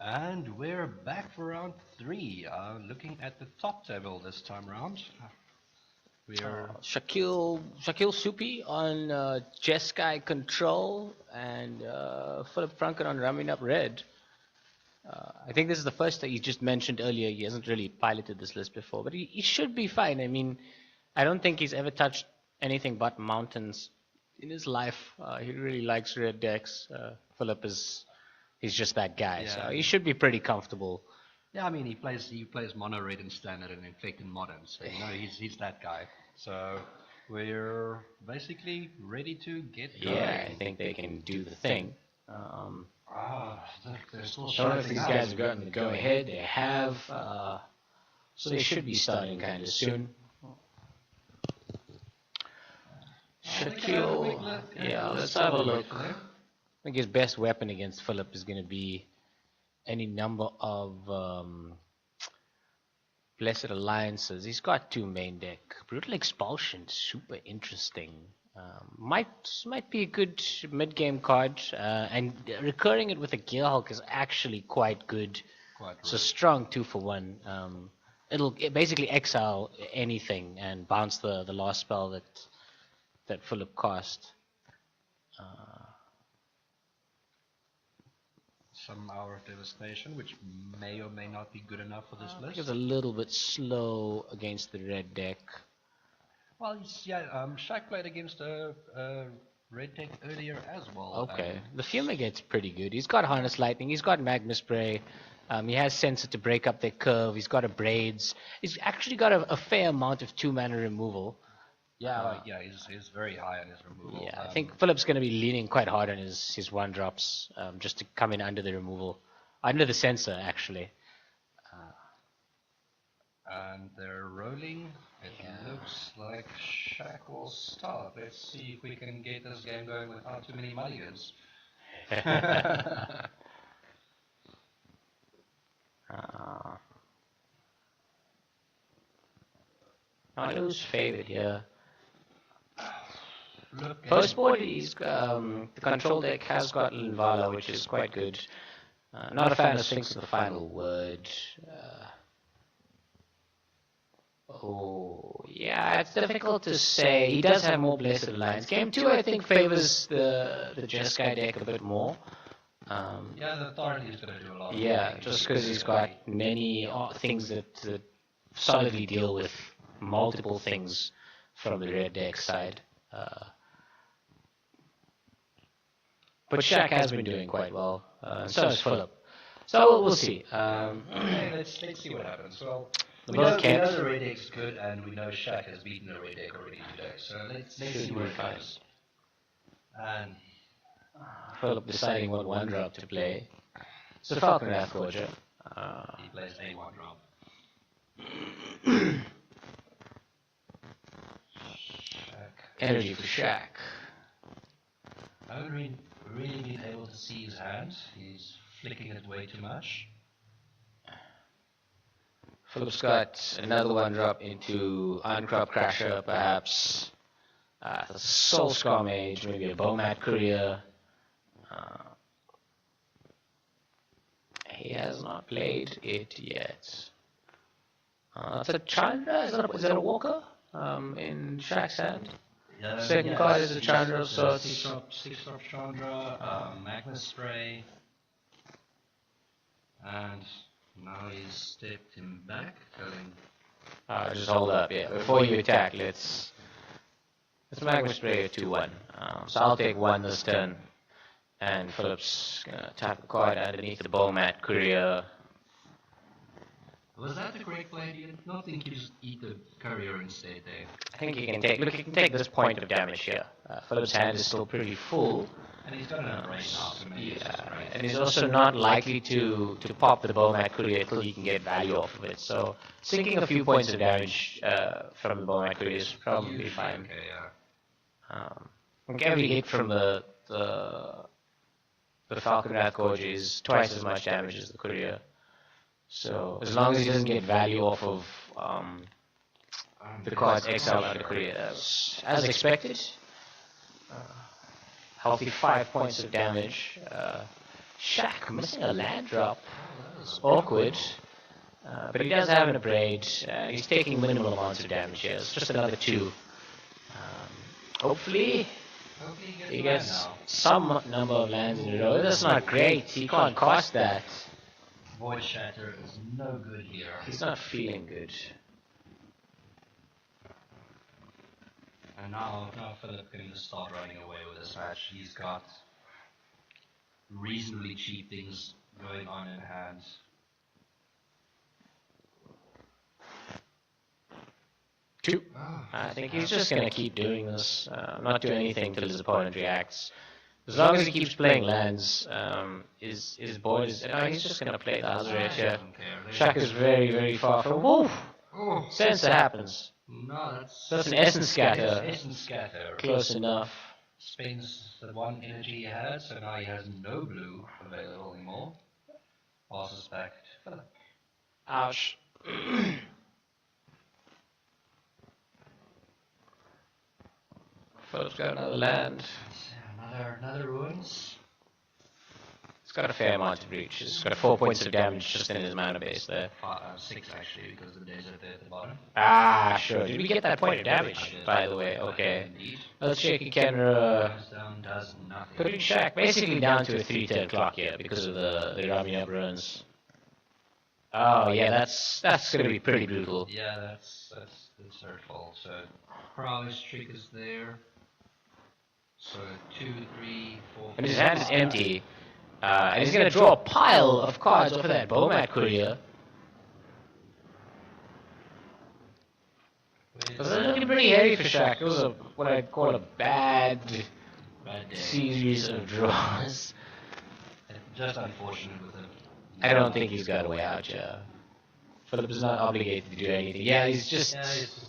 And we're back for round 3, looking at the top table this time round. We're Shakeel Soopee on Jeskai Control and Phillip Franken on Ramunap Red. I think this is the first that you just mentioned earlier. He hasn't really piloted this list before, but he should be fine. I mean, I don't think he's ever touched anything but mountains in his life. He really likes red decks. Phillip he's just that guy, so he should be pretty comfortable. Yeah, I mean he plays mono red in standard and infect in modern, so you know he's that guy. So we're basically ready to get going. Yeah, I think they can do the thing. They're still I don't know if these guys have gotten the go ahead. They have, so they should be starting kind of soon. Shakeel, yeah, let's have a look. I think his best weapon against Phillip is going to be any number of Blessed Alliances. He's got 2 main deck. Brutal Expulsion, super interesting. Might be a good mid-game card, and recurring it with a Gearhulk is actually quite good. It's a strong 2-for-1. It'll basically exile anything and bounce the last spell that Phillip cast. Some Hour of Devastation, which may or may not be good enough for this list. I think it's a little bit slow against the red deck. Well, Shaq played against a red deck earlier as well. Okay, the Fumigate's pretty good. He's got Harness Lightning, he's got Magma Spray, he has Sensor to break up their curve, he's got a Braids. He's actually got a fair amount of 2-mana removal. He's very high on his removal. Yeah, I think Phillip's going to be leaning quite hard on his 1-drops just to come in under the removal. Under the Sensor, actually. And they're rolling. It looks like Shaq will start. Let's see if we can get this game going without too many mulligans. I know who's favored here. First board, the control deck has got Linvala, which is quite good. Not a fan of Sphinx of the Final Word. Yeah, it's difficult to say. He does have more Blessed Alliance. Game 2, I think, favors the Jeskai deck a bit more. The Authority is going to do a lot. Yeah, just because he's got many things that solidly deal with multiple things from the red deck side. But Shaq has been doing quite well. So has Phillip. So we'll see. Let's see what happens. Well, we know the red deck's good, and we know Shaq has beaten the red deck already today. So let's see where it goes. And Phillip deciding what 1-drop to play. So Falcon Wrathforger. He plays a 1-drop. Energy for Shaq. I haven't really been able to see his hand. He's flicking it way too much. Phillip's got another 1-drop into Uncrop Crasher, perhaps. Soul Scar Mage, maybe a Bowmat Courier. He has not played it yet. It's a Chandra? Is that a Walker in Shaq's hand? Second card is a Chandra of sorts. 6-drop Chandra, Magma Spray, and now he's stepped him back, telling... just hold up, yeah. Before you attack, let's Magma Spray a 2-1. So I'll take 1 this turn, and Phillip's gonna tap a card underneath the Bowmat Courier. Was that the correct play? Do you not think you just eat the Courier instead there? I think you can take this point of damage here. Phillip's hand is still pretty full. And he's got an brain now, so maybe and he's also not likely to pop the Bowmat Courier until he can get value off of it. So sinking a few points of damage from the Bowmat Courier is probably fine. I think every hit from the Falcon Wrathforger is twice as much damage as the Courier. So as long as he doesn't get value off of the cards exiled under Courier, as expected. Healthy 5 points of damage. Shaq missing a land drop. It's awkward. But he does have an abrade. He's taking minimal amounts of damage here. It's just another 2. Hopefully he gets some number of lands in a row. That's not great. He can't cost that. Void Shatter is no good here. He's not feeling good. And now Phillip can just start running away with this match. He's got reasonably cheap things going on in hand. Two. I think he's just going to keep doing this, not do anything till his opponent reacts. As long as he keeps playing lands, his board is... No, he's just going to play the Hazard here. Shaq is very, very far from... Woof! Sensor happens. No, that's an Essence Scatter. Essence Scatter. Close enough. Spends the 1 energy he had, so now he has no blue available anymore. Passes back to Phillip. Ouch. Phillip's got another land. Another ruins. It's got a fair amount of reach. It's got 4 points of damage just in his mana base there. 6 actually, because the desert there at the bottom. Ah, sure. Did we get that point of damage, by the way? Okay. Let's check again. Does nothing. Putting Shaq basically down to a 3-turn clock here because of the Ramunap ruins. Oh yeah, that's gonna be pretty brutal. Yeah, that's hurtful. So prowess triggers there. So 2, 3, 4. And his hand is empty. And he's gonna draw a pile of cards off of that Bomat Courier. It was looking pretty heavy for Shaq. It was what I'd call a bad series of draws. Just unfortunate with him. I don't think he's got a way out, yeah. Phillip is not obligated to do anything. Yeah, he's just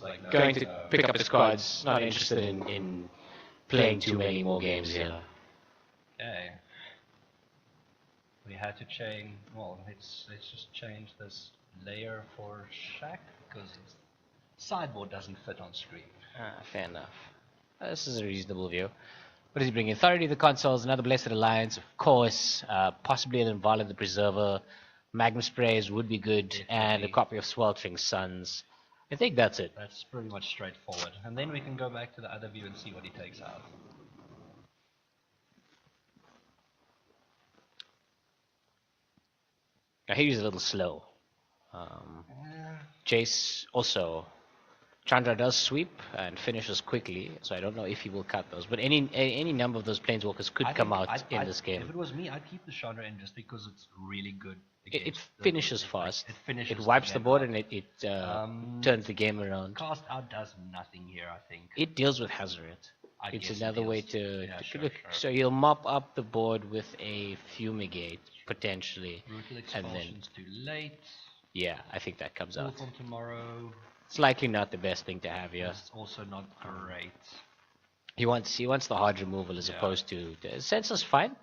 like, no, going to pick up his cards, not interested in playing too many more games here. Okay. We had to change, well, let's just change this layer for Shaq, because his sideboard doesn't fit on screen. Fair enough. This is a reasonable view. What does he bring in? Authority of the Consoles, another Blessed Alliance, of course, possibly an Invala the Preserver, Magnum Sprays would be good, definitely. And a copy of Sweltering Suns. I think that's it. That's pretty much straightforward. And then we can go back to the other view and see what he takes out. Now he's a little slow. Jace also. Chandra does sweep and finishes quickly, so I don't know if he will cut those. But any number of those Planeswalkers could come out in this game. If it was me, I'd keep the Chandra in just because it's really good. It finishes fast. It finishes. It wipes the board and it turns the game around. Cast out does nothing here, I think. It deals with Hazoret. It's another way to look. So you'll mop up the board with a Fumigate, potentially. Brutal and then Expulsion's too late. Yeah, I think that comes out. From tomorrow. It's likely not the best thing to have here. It's also not great. He wants the hard removal as opposed to Sensor's fine.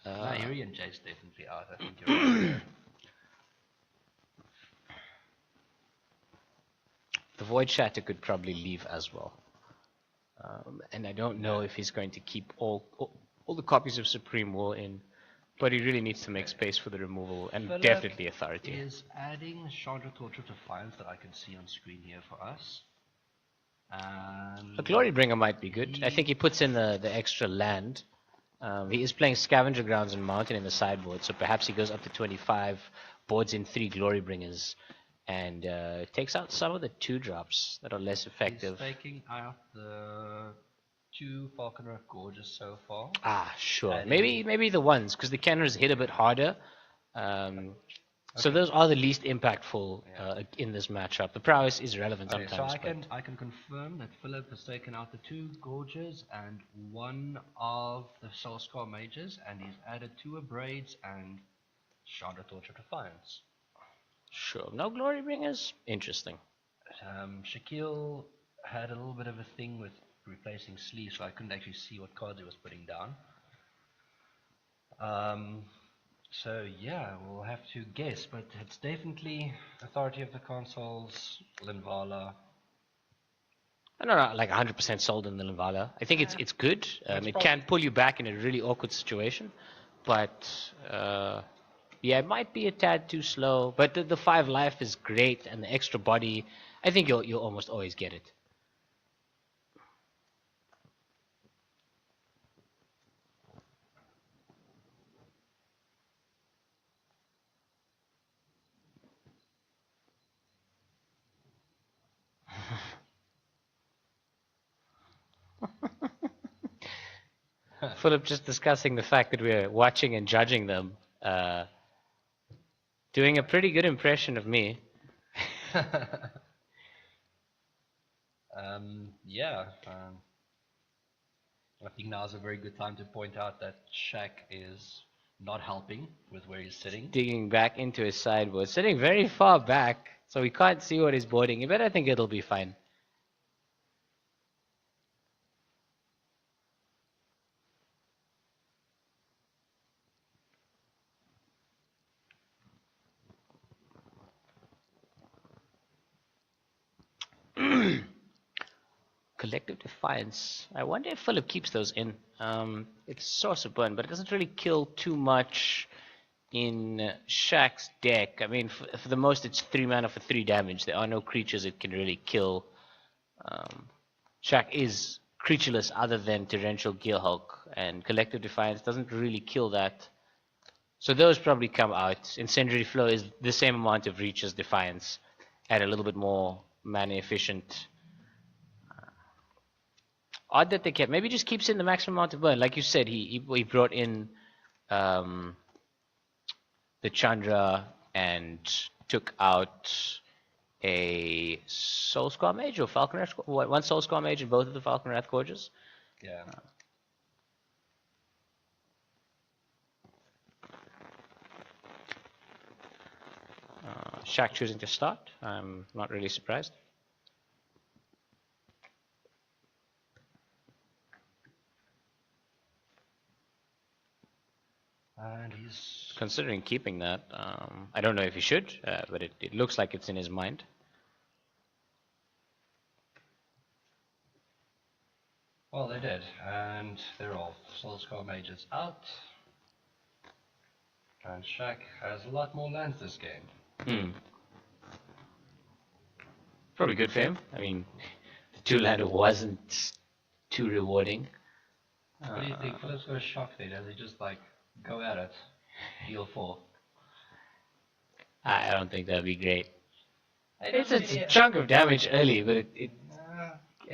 Eerie and Jace definitely out. I think you're right. The Void Shatter could probably leave as well. And I don't know if he's going to keep all the copies of Supreme War in, but he really needs to make space for the removal and Phillip definitely authority. Is adding Chandra Torture Defiance that I can see on screen here for us. A Glorybringer might be good. I think he puts in the extra land. He is playing Scavenger Grounds and Mountain in the sideboard, so perhaps he goes up to 25, boards in 3 Glorybringers, and takes out some of the 2-drops that are less effective. He's taking out the 2 Falconer Gorges so far. Sure. Maybe the ones, because the cannons hit a bit harder. So those are the least impactful in this matchup. The prowess is relevant sometimes. So I can confirm that Phillip has taken out the 2 Gorges and 1 of the Soulscar Mages, and he's added 2 Abrades and Chandra Torture Defiance. Sure. No Glorybringers? Interesting. Shakeel had a little bit of a thing with replacing sleeves, so I couldn't actually see what cards he was putting down. So yeah, we'll have to guess, but it's definitely Authority of the Consoles, Linvala. I'm not like 100% sold on the Linvala. I think it's good. It can pull you back in a really awkward situation, but yeah, it might be a tad too slow. But the 5 life is great, and the extra body, I think you'll almost always get it. Philip just discussing the fact that we're watching and judging them, doing a pretty good impression of me. Yeah. I think now is a very good time to point out that Shaq is not helping with where he's sitting. Digging back into his sideboard, sitting very far back, so we can't see what he's boarding, but I think it'll be fine. Collective Defiance. I wonder if Philip keeps those in. It's Source of Burn, but it doesn't really kill too much in Shaq's deck. I mean, for the most, it's 3 mana for 3 damage. There are no creatures it can really kill. Shaq is creatureless other than Torrential Gearhulk, and Collective Defiance doesn't really kill that. So those probably come out. Incendiary Flow is the same amount of reach as Defiance, at a little bit more mana efficient. Odd that they kept. Maybe just keeps in the maximum amount of burn. Like you said, he brought in the Chandra and took out a Soul Scar Mage or Falcon Wrath. One Soul Scar Mage and both of the Falcon Wrath Gorges. Yeah. Shaq choosing to start. I'm not really surprised. And he's considering keeping that. I don't know if he should, but it looks like it's in his mind. Well, they did, and they're all Soul Scar Mages out. And Shaq has a lot more lands this game. Probably good for him. I mean, the 2-lander wasn't too rewarding. What do you think? Philip's got a shock there. Does he just like go at it? Deal 4? I don't think that'd be great. It's a chunk of damage early, but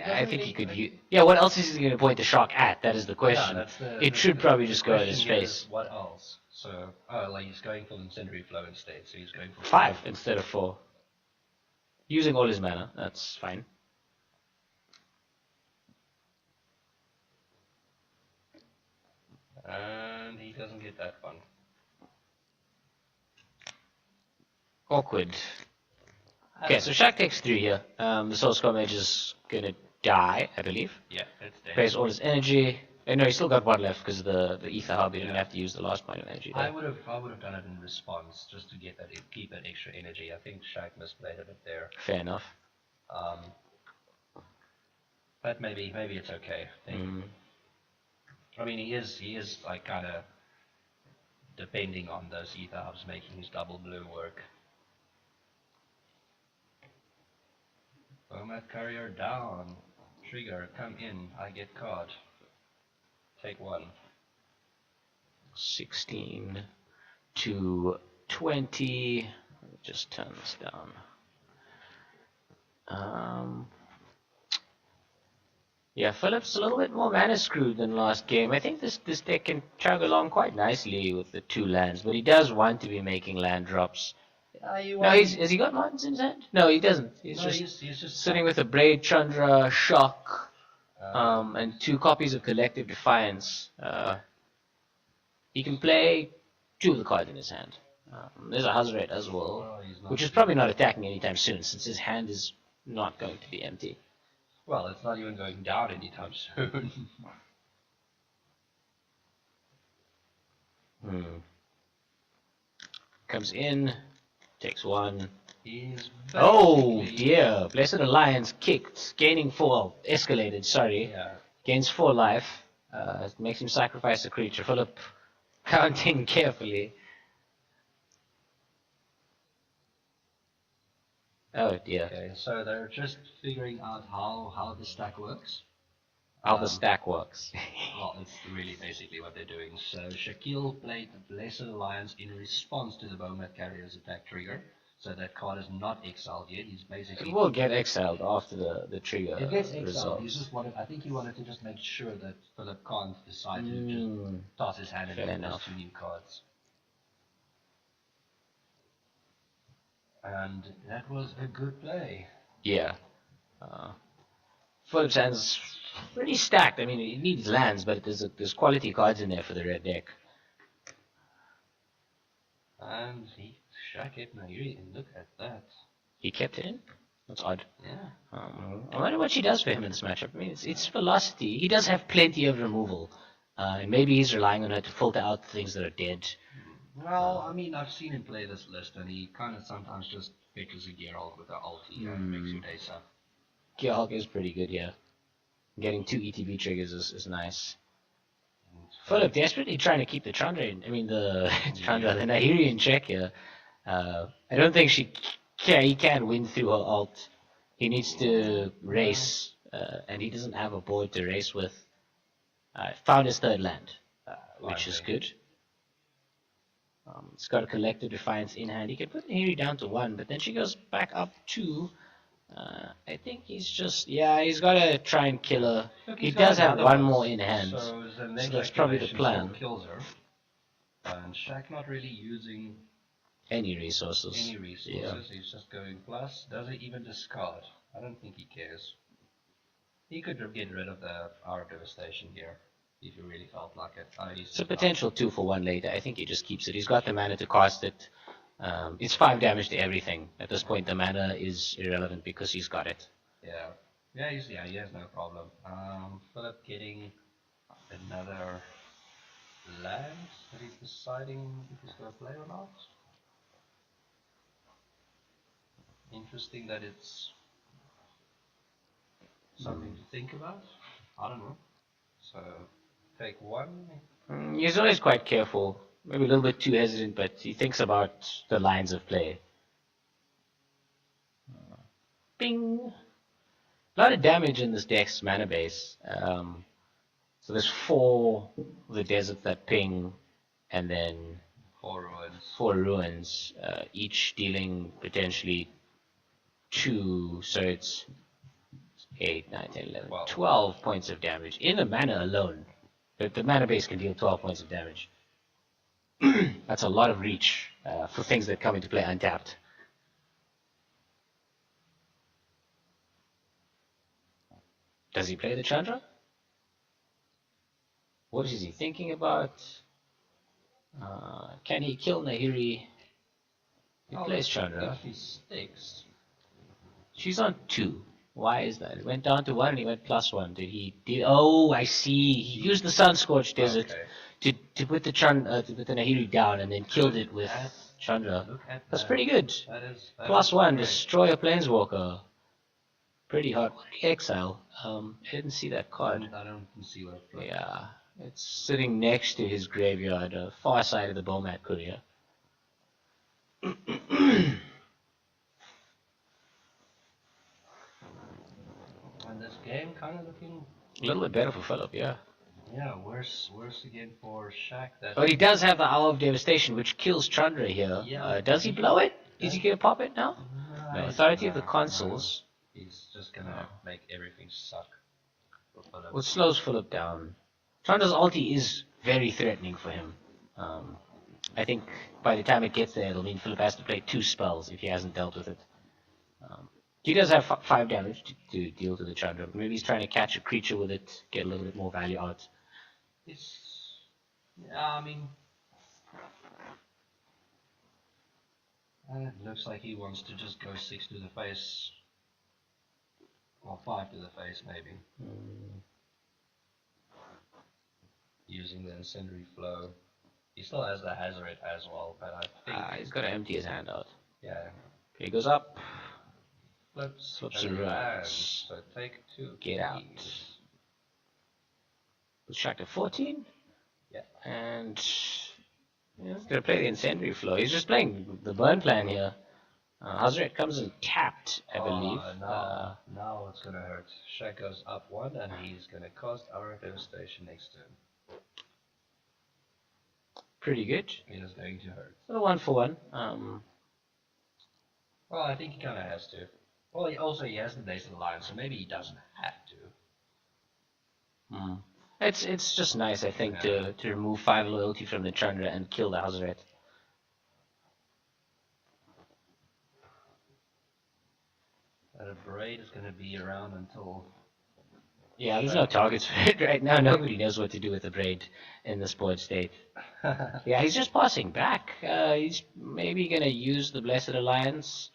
I think he could use... Yeah, what else is he going to point the shock at? That is the question. Yeah, it should probably just go at his face. What else? So, like he's going for Incendiary Flow instead, so he's going for 5 instead of 4. Using all his mana, that's fine. And he doesn't get that one. Awkward. Okay, so Shaq takes 3 here. The Soul Scar Mage is gonna die, I believe. Yeah, it's dead. Pays all his energy. No, he's still got 1 left because of the Ether Hub. He didn't have to use the last point of energy. I would have done it in response just to get that, keep that extra energy. I think Shaq misplayed it there. Fair enough. But maybe it's okay. I mean, he is like kind of depending on those Ether Hubs making his double blue work. Nomad Courier down. Trigger, come in. I get card. Take 1. 16 to 20. Let me just turn this down. Yeah, Philip's a little bit more mana screwed than last game. I think this deck can chug along quite nicely with the 2 lands, but he does want to be making land drops. No, has he got mountains in his hand? No, he doesn't. He's just sitting with a Braid, Chandra, Shock, and 2 copies of Collective Defiance. He can play 2 of the cards in his hand. There's a Hazret as well, which is probably not attacking anytime soon, since his hand is not going to be empty. Well, it's not even going down anytime soon. Comes in, takes 1. He's Oh dear, Blessed Alliance kicked, gaining 4, escalated, sorry. Yeah. Gains 4 life, makes him sacrifice a creature. Philip counting carefully. Oh dear. Okay, so they're just figuring out how the stack works. How the stack works. Well, it's really basically what they're doing. So Shakeel played the Lesser Alliance in response to the Bowmat Carrier's attack trigger. So that card is not exiled yet. He's basically... It will get exiled after the trigger It gets exiled. resolves. He just wanted, I think he wanted to just make sure that Phillip can't decide to just toss his hand and Fair get enough. those 2 new cards. And that was a good play. Yeah. Phillip's hand's pretty stacked. I mean, he needs lands, but there's quality cards in there for the red deck. And he Shaq it Nahiri, and look at that. He kept it in? That's odd. Yeah. I wonder what she does for him in this matchup. I mean, it's velocity. He does have plenty of removal. And maybe he's relying on her to filter out things that are dead. Well, I mean, I've seen him play this list, and he kind of sometimes just pickles a Geralt with the ulti and makes your days up. Gearhulk is pretty good here. Getting 2 ETB triggers is nice. Phillip desperately trying to keep the Chandra in. I mean, the Chandra, the Nahiri in check here. I don't think he can win through her ult. He needs to race, and he doesn't have a board to race with. Found his third land, which is good. It's got a Collective Defiance in hand. He can put Nahiri down to 1, but then she goes back up 2. I think he's just, he's got to try and kill her. Look, he does have one more in hand, so that's probably the plan. Kills her. And Shaq not really using Any resources. he's just going plus. Does he even discard? I don't think he cares. He could get rid of the Hour of Devastation here if he really felt like it. It's a potential 2 for 1 later. I think he just keeps it. He's got the mana to cast it. It's 5 damage to everything. At this point, the mana is irrelevant because he's got it. Yeah, he has no problem. Phillip getting another land that he's deciding if he's going to play or not. Interesting that it's something to think about. I don't know. So, take 1. He's always quite careful. Maybe a little bit too hesitant, but he thinks about the lines of play. Bing! A lot of damage in this deck's mana base. So there's 4 of the deserts that ping, and then 4 ruins. 4 ruins, each dealing potentially 2, so it's 8, 9, 10, 11, 12 points of damage in the mana alone. The mana base can deal 12 points of damage. That's a lot of reach for things that come into play untapped. Does he play the Chandra? What is he thinking about? Can he kill Nahiri? He plays Chandra. If he sticks. She's on 2. Why is that? It went down to 1 and he went +1. Did he deal? Oh, I see. He used the Sunscorched Desert to put the Nahiri down and then killed it with Chandra. That's pretty good. +1, destroy a Planeswalker. Pretty hard. Exile. I didn't see that card. I don't see what it plays. Yeah, it's sitting next to his graveyard, far side of the Bowmat Courier. And this game kind of looking A little bit better for Phillip, yeah. Yeah, worse again for Shaq. But he does have the Hour of Devastation, which kills Chandra here. Yeah. Does he blow it? Is he going to pop it now? No, Authority of the Consuls. He's just gonna make everything suck. Well, it slows Phillip down. Chandra's ulti is very threatening for him. I think by the time it gets there, it'll mean Phillip has to play 2 spells if he hasn't dealt with it. He does have 5 damage to deal to the Chandra. Maybe he's trying to catch a creature with it, get a little bit more value out. I mean, it looks like he wants to just go 6 to the face, or 5 to the face maybe. Using the Incendiary Flow. He still has the Hazard as well, but I think He's got to empty his hand out. Yeah. Okay, he goes up. Flips and runs. So take 2. Get out. Let's track to 14. Yeah. And He's gonna play the incendiary flow. He's just playing the burn plan here. Hazret comes in tapped, I believe. Now it's gonna hurt. Shaq goes up 1 and he's gonna cast our devastation next turn. Pretty good. It is going to hurt. So 1 for 1. Well, I think he kinda has to. Well, he has the Days of the Lion, so maybe he doesn't have to. It's just nice, I think, to remove 5 loyalty from the Chandra and kill the Hazret. The braid is gonna be around until. Yeah, there's no targets for it right now. Nobody knows what to do with the braid in the sport state. Yeah, he's just passing back. He's maybe gonna use the Blessed Alliance.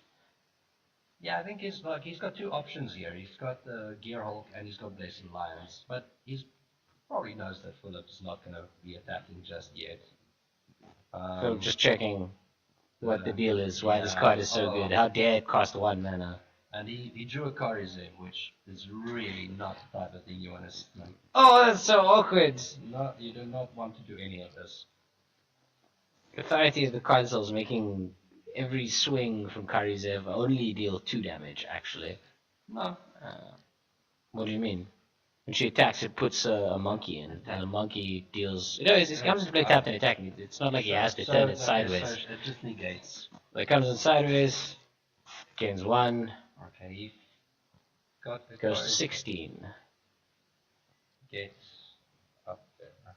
Yeah, I think he's got 2 options here. He's got the Gear Hulk and he's got Blessed Alliance, but he's probably knows that Phillip's not gonna be attacking just yet. So just checking what the deal is, why this card is so good. How dare it cost 1 mana? And he drew a Karizev, which is really not the type of thing you want to like. Oh, that's so awkward. You do not want to do any of this. Authority of the consoles making every swing from Karizev only deal 2 damage, actually. No. What do you mean? When she attacks, it puts a monkey in, and a monkey deals. You know, it comes into play tapped and attack. It's not like he has to turn it sideways. So it just negates. So it comes in sideways, gains 1. Okay, he got the Goes to 16. Gets up there.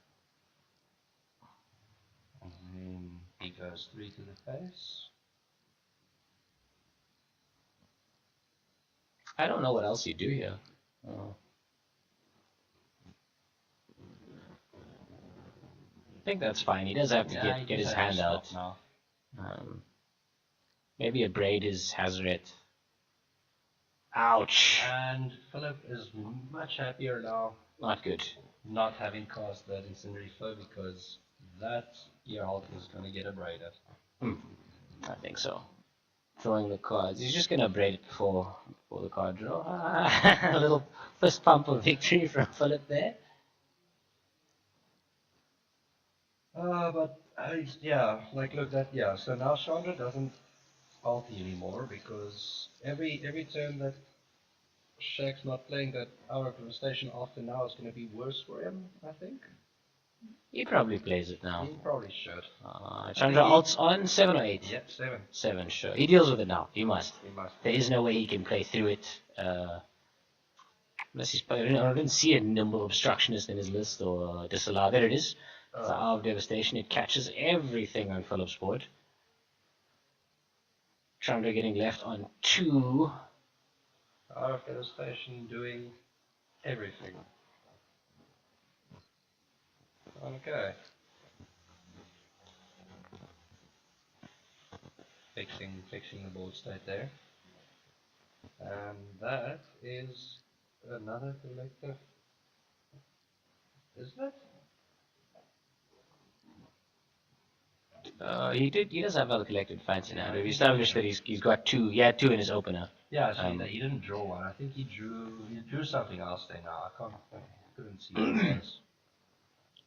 And then he goes 3 to the face. I don't know what else you do here. I think that's fine. He does have to get his hand out. Now. Maybe a braid his Hazret. Ouch! And Phillip is much happier now. Not good. Not having cast that incendiary flow because that Gear Hulk is going to get abraded. I think so. Throwing the cards. He's just going to braid it before the card draw. A little fist pump of victory from Phillip there. But so now Chandra doesn't ulti anymore because every turn that Shaq's not playing that Hour of Devastation after now is going to be worse for him, I think. He probably plays it now. He probably should. Chandra ults on 7 or 8? Yep, 7. 7, sure. He deals with it now. He must. He must. There is no way he can play through it. Unless he's playing. I didn't see a nimble obstructionist in his list or disallow. There it is. It's Hour of Devastation. It catches everything on Phillip's board. Chandra getting left on 2. Hour of Devastation doing everything. Okay. Fixing the board state there. And that is another collective. Isn't it? He does have other collected fancy now. We've established that he's got 2. He had 2 in his opener. Yeah, so he didn't draw one. I think he drew something else there now. I couldn't see what it was.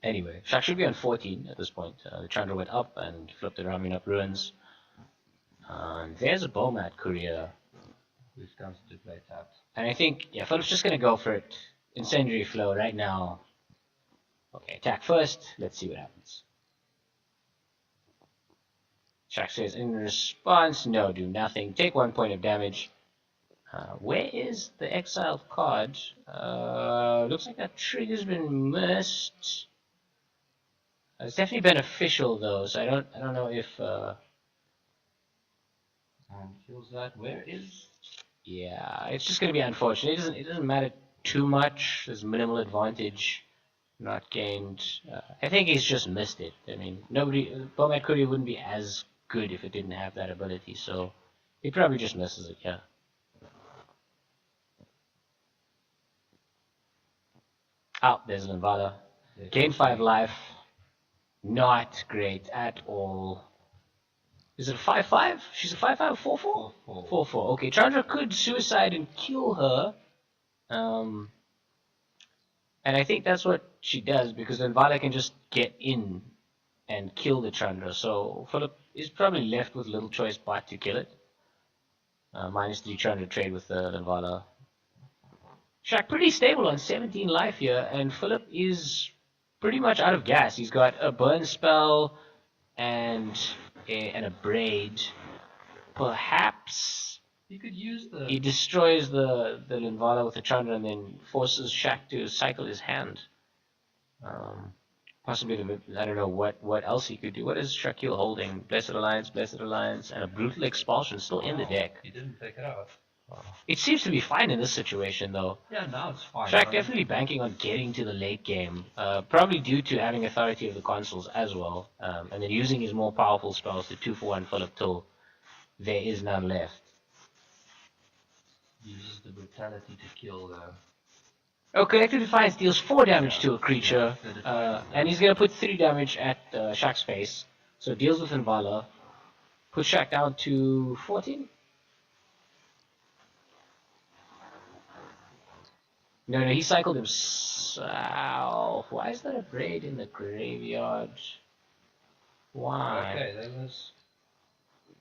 Anyway, Shaq should be on 14 at this point. The Chandra went up and flipped the Ramunap ruins. And there's a Bomat courier. Which comes to play tapped. And I think, Phillip's just going to go for it. Incendiary flow right now. Okay, attack first. Let's see what happens. Shaq says, in response, no, do nothing. Take 1 point of damage. Where is the exiled card? Looks like that trigger's been missed. It's definitely beneficial though, so I don't know if and kills that. Where is? Yeah, it's just gonna be unfortunate. It doesn't matter too much. There's minimal advantage not gained. I think he's just missed it. I mean, Bomat Courier wouldn't be as good if it didn't have that ability, so he probably just misses it. Yeah. Oh, there's Linvala. Gain 5 life. Not great at all. Is it a 5-5? She's a 5-5 4-4? 4-4. Okay, Chandra could suicide and kill her. And I think that's what she does because then Vala can just get in and kill the Chandra. So Phillip is probably left with little choice but to kill it. -3 Chandra trade with the Linvala. Shaq pretty stable on 17 life here, and Phillip is pretty much out of gas. He's got a burn spell and a braid. Perhaps he could use the. he destroys the Linvala with the Chandra and then forces Shaq to cycle his hand. Possibly, I don't know what else he could do. What is Shakeel holding? Blessed Alliance, and a Brutal Expulsion still in the deck. He didn't take it out. It seems to be fine in this situation, though. Yeah, now it's fine. Shaq definitely banking on getting to the late game, probably due to having authority of the consoles as well, and then using his more powerful spells to 2-for-1 Phillip till there is none left. Uses the brutality to kill the. Oh, Collective Defiance deals 4 damage to a creature, and he's going to put 3 damage at Shaq's face. So deals with Linvala, puts Shaq down to 14. No, he cycled himself. Why is there a braid in the graveyard? Why? Okay, there was.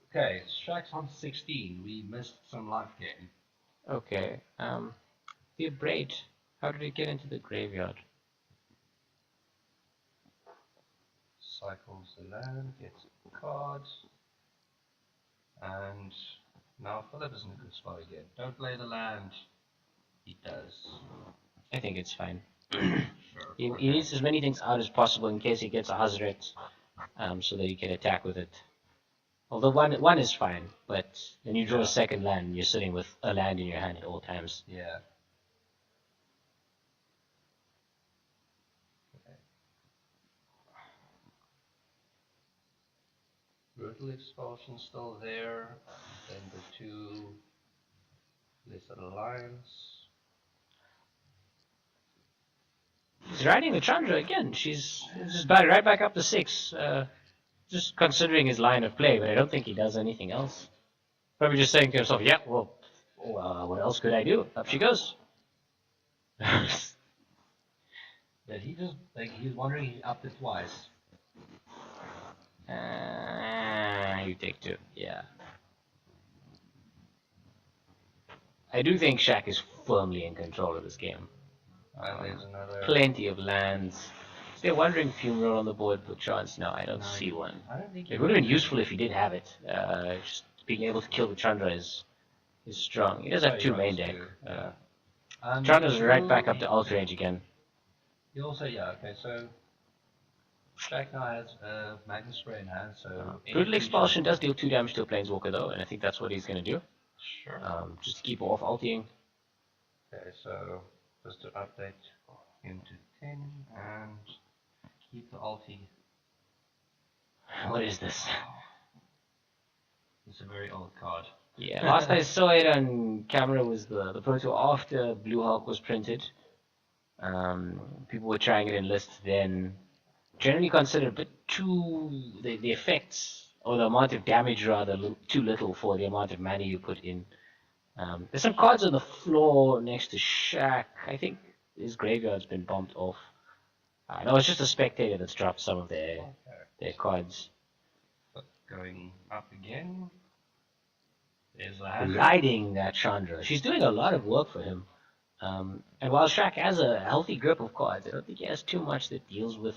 Okay, Shaq's on 16. We missed some life gain. Okay, the braid. How did it get into the graveyard? Cycles the land, gets cards, and now Phillip is in a good spot again. Don't play the land. He does. I think it's fine. Sure. He needs as many things out as possible in case he gets a Hazret, so that he can attack with it. Although one is fine, but when you draw a second land, you're sitting with a land in your hand at all times. Yeah. Brutal Expulsion still there. Then the 2 Blessed Alliance. He's riding the Chandra again. She's just right back up to 6. Just considering his line of play, but I don't think he does anything else. Probably just saying to himself, yeah, well, what else could I do? Up she goes. That he just, like, he's wondering he upped it twice. You take 2, yeah. I do think Shaq is firmly in control of this game. There's another. Plenty of lands. So they're wondering Funeral on the board per chance. No, I don't see one. I don't think it would have been useful if he did have it. Just being able to kill the Chandra is strong. He does have 2 main deck. Chandra's right back up to alt range again. He also, okay, so Shaq now has Magna Spray in hand, so. Brutal Expulsion does deal 2 damage to a Planeswalker though, and I think that's what he's going to do. Sure. Just to keep her off ulting. Okay, so just to update him to 10 and keep the ulti. What is this? It's a very old card. Yeah, last I saw it on camera was the Proto after Blue Hulk was printed. People were trying it in lists then. Generally considered a bit too, the effects, or the amount of damage rather, too little for the amount of mana you put in. There's some cards on the floor next to Shaq. I think his graveyard's been bumped off. No, it's just a spectator that's dropped some of their cards. But going up again. There's Riding that Chandra. She's doing a lot of work for him. And while Shaq has a healthy grip of cards, I don't think he has too much that deals with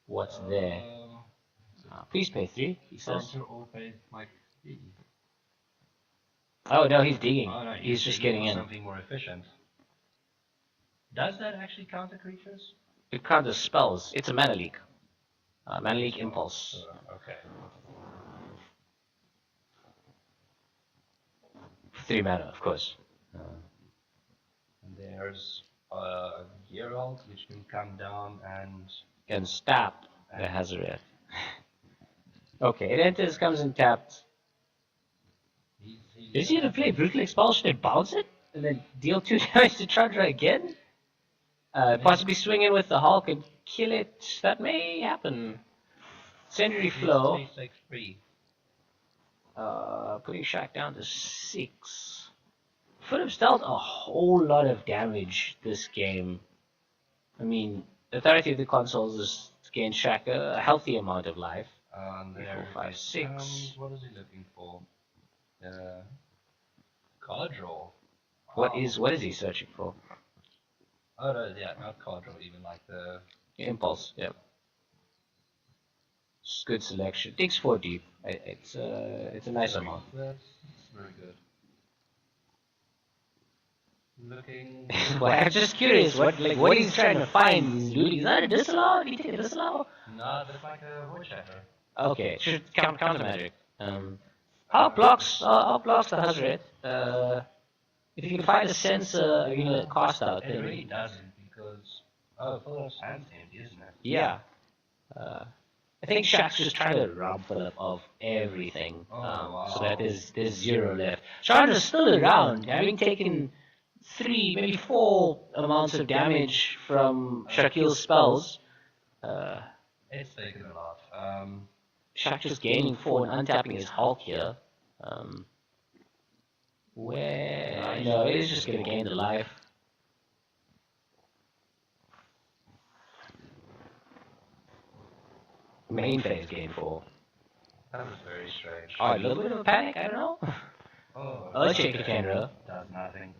what's there. Please pay 3, he says. Oh no, he's digging. Oh, no, he's just getting in. Something more efficient. Does that actually counter creatures? It counters spells. It's a mana leak. Mana leak impulse. Okay. 3 mana, of course. And there's Geralt, which can come down and stab the Hazard. Okay, it enters, comes in tapped. Is he to play Brutal Expulsion and bounce it? And then deal 2 damage to Chandra again? Possibly swing in with the Hulk and kill it. That may happen. Secondary Flow. Putting Shaq down to 6. Phillip's dealt a whole lot of damage this game. I mean, the authority of the consoles is gained Shaq a healthy amount of life. And 3, 4, there 5, it 6. comes. What is he looking for? Card draw. What is he searching for? Oh no, yeah, not card draw, even like the Impulse. Yeah. It's good selection. Takes 4 deep. It's a nice amount. That's very good. Looking. Well, I'm just curious, what he's trying to find? He's looting. Is that a disallow? Did he take a disallow? No, that's like a void shatter. Okay, should counter magic. Outblocks the Hazret. If you can find a sensor, you're gonna cost out. It really doesn't because Philip's hand's empty, isn't it? Yeah. I think Shaq's just trying to rob Philip of everything, wow. so that there's 0 left. Chandra's still around, having taken 3, maybe 4 amounts of damage from Shakeel's spells. It's taken a lot. Shaq just gaining 4 and untapping his Hulk here. Where, he's just gonna gain the life. Main phase gain 4. That was very strange. Oh, a little bit of a panic, I don't know. Earthshaker Kendra. Does nothing.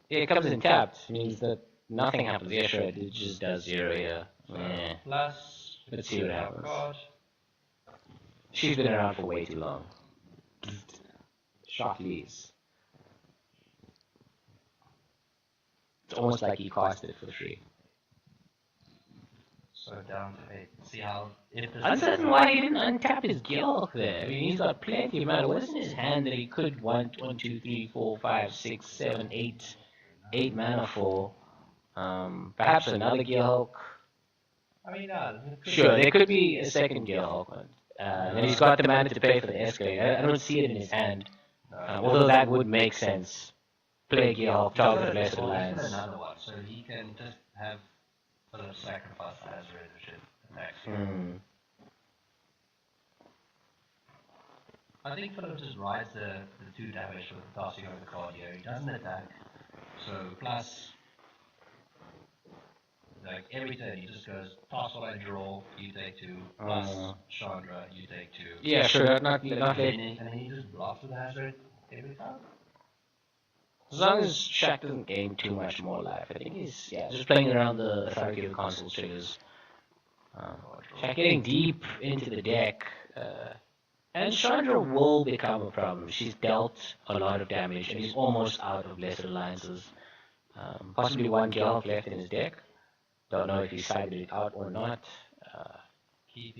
Yeah, it comes in tapped, means that nothing happens. Yeah, sure, it just does 0 here. Yeah. Plus, Let's see what happens. Card. She's been around for way too long. Shock leaves. It's almost like he cost it for free. So down to 8. See how if this Uncertain why he didn't untap his Gilk there. I mean, he's got plenty of mana. What's in his hand that he could want 1, 2, 3, 4, 5, 6, 7, 8 mana for? Perhaps another Gearhulk. I mean, Sure, there could be a second Gearhulk. And he's got the mana to pay for the Jeskai. I don't see it in his hand. Although that would make sense. Play Gearhulk, target the Blessed Alliance. Another one, so he can just have Philip sacrifice as leadership attacks. I think Philip just rides the 2 damage with tossing over the card here. He doesn't attack. So plus, like every turn he just goes toss what I draw, you take 2, plus Chandra, you take 2. Yeah, sure, not And then he just blocks with the hazard every time. As long as Shaq doesn't gain too much more life, I think he's just playing around the authority of console triggers. Shaq getting deep into the deck, and Chandra will become a problem. She's dealt a lot of damage, and he's almost out of Blessed Alliances. Possibly 1 Gearhulk left in his deck. Don't know if he sided it out or not.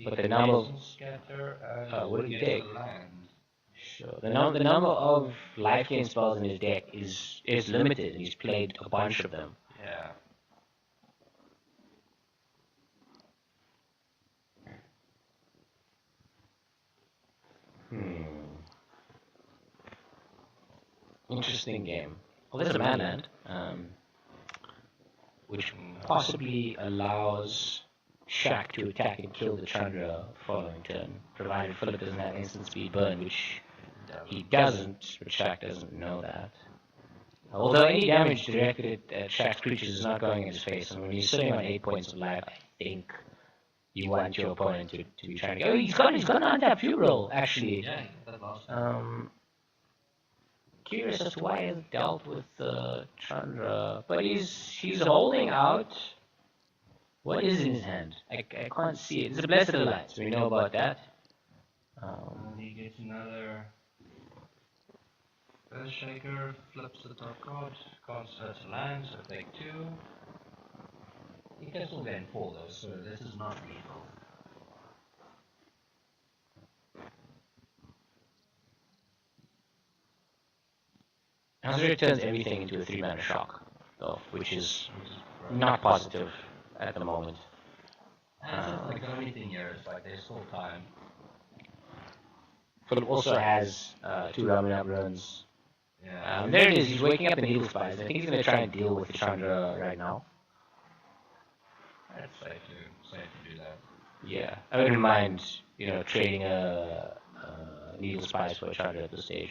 But the number of what did he take? Sure. The number of life gain spells in his deck is limited, and he's played a bunch of them. Yeah. Interesting game. Well, there's a manland, which possibly allows Shaq to attack and kill the Chandra following turn, provided Philip doesn't have instant speed burn, which he doesn't, but Shaq doesn't know that. Although any damage directed at Shaq's creatures is not going in his face, and when he's sitting on 8 points of life, I think you want your opponent to be trying to go. Oh, he's got an untap funeral, actually. Yeah, that last Curious as to why he's dealt with Chandra, but he's holding out. What is in his hand? I can't see it. It's a Blessed Alliance. We know about that. And he gets another Earthshaker, flips the top card, can't search the land, so take 2. He can still gain 4 though, so this is not lethal. Hazard turns everything into a 3-mana shock, though, which is not positive at the moment. And like the only thing here is like there's still time. Philip also has 2 Ramunap runs. Yeah. There it is, he's waking up in Needle Spies. I think he's going to try and deal with the Chandra right now. It's safe to do that. Yeah, I wouldn't mind, trading a Needle Spies for a Chandra at this stage.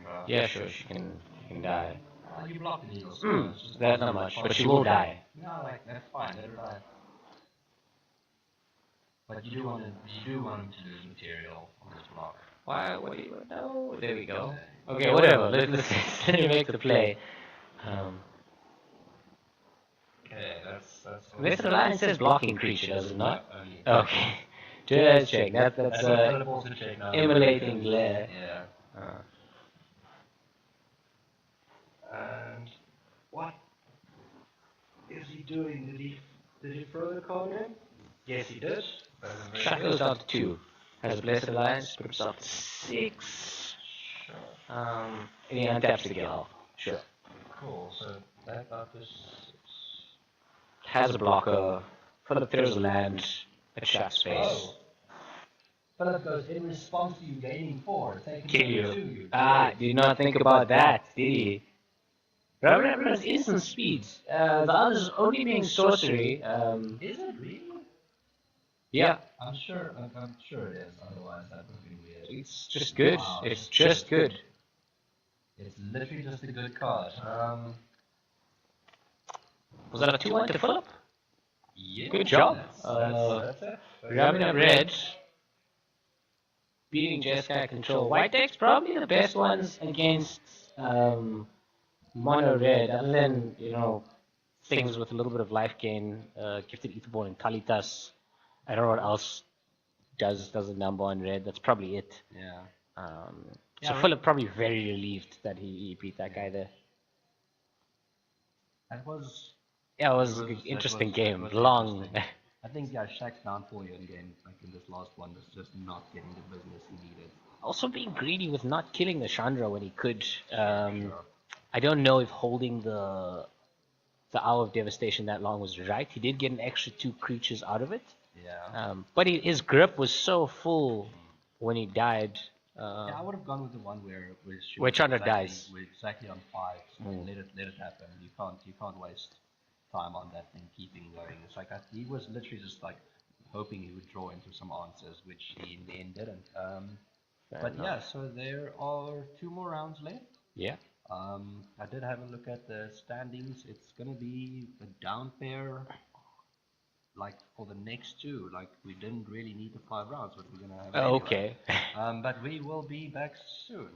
Chandra. Yeah, sure, she can die. You block the eagle, so Hmm, it's just that's not much, but she will die. No, like that's fine. Let her die. But you do want him to lose material on this block. Why? What do you? No. There we go. Okay, whatever. Let me make the play. Okay, that's. Mr. Line says blocking creature, does it not? Yeah, only. Okay. Just check. That's Phillip also check now. emulating glare. Yeah. And what is he doing? Did he throw the card in? Yes, he did. Shackle's down to 2. Has a Blessed Alliance, put himself to 6. Sure. And he untaps the Gal. Sure. Cool. So that up is 6. Has a blocker. Phillip throws a land. A chat space. Oh. Phillip goes in response to you gaining 4. Kill you. Did not think about that, did he? Ramunap has instant speed. The others only being sorcery. Is it really? Yeah. I'm sure it is. Otherwise, that would be weird. It's just good. Wow. It's just good. It's literally just a good card. Was that a 2-1 to Phillip? Yeah. Good job. That's it. Ramunap red. Beating Jeskai control. White deck's probably the best ones against mono red, other than, things with a little bit of life gain, Gifted Etherborn and Kalitas. I don't know what else does a number on red. That's probably it. Yeah. So Phillip probably very relieved that he beat that guy there. That was. Yeah, it was an interesting game. Long. I think Shaq's downfall here again, like in this last one, was just not getting the business he needed. Also being greedy with not killing the Chandra when he could. I don't know if holding the Hour of Devastation that long was right. He did get an extra 2 creatures out of it. Yeah. But his grip was so full when he died. Yeah, I would have gone with the one where Chandra dies. We're exactly on 5, so let it happen. You can't waste time on that thing keeping going. It's like he was literally just like hoping he would draw into some answers, which he in the end didn't. But yeah, so there are 2 more rounds left. Yeah. I did have a look at the standings. It's gonna be a down pair, like for the next 2. Like we didn't really need the 5 rounds, but we're gonna have. Okay. But we will be back soon.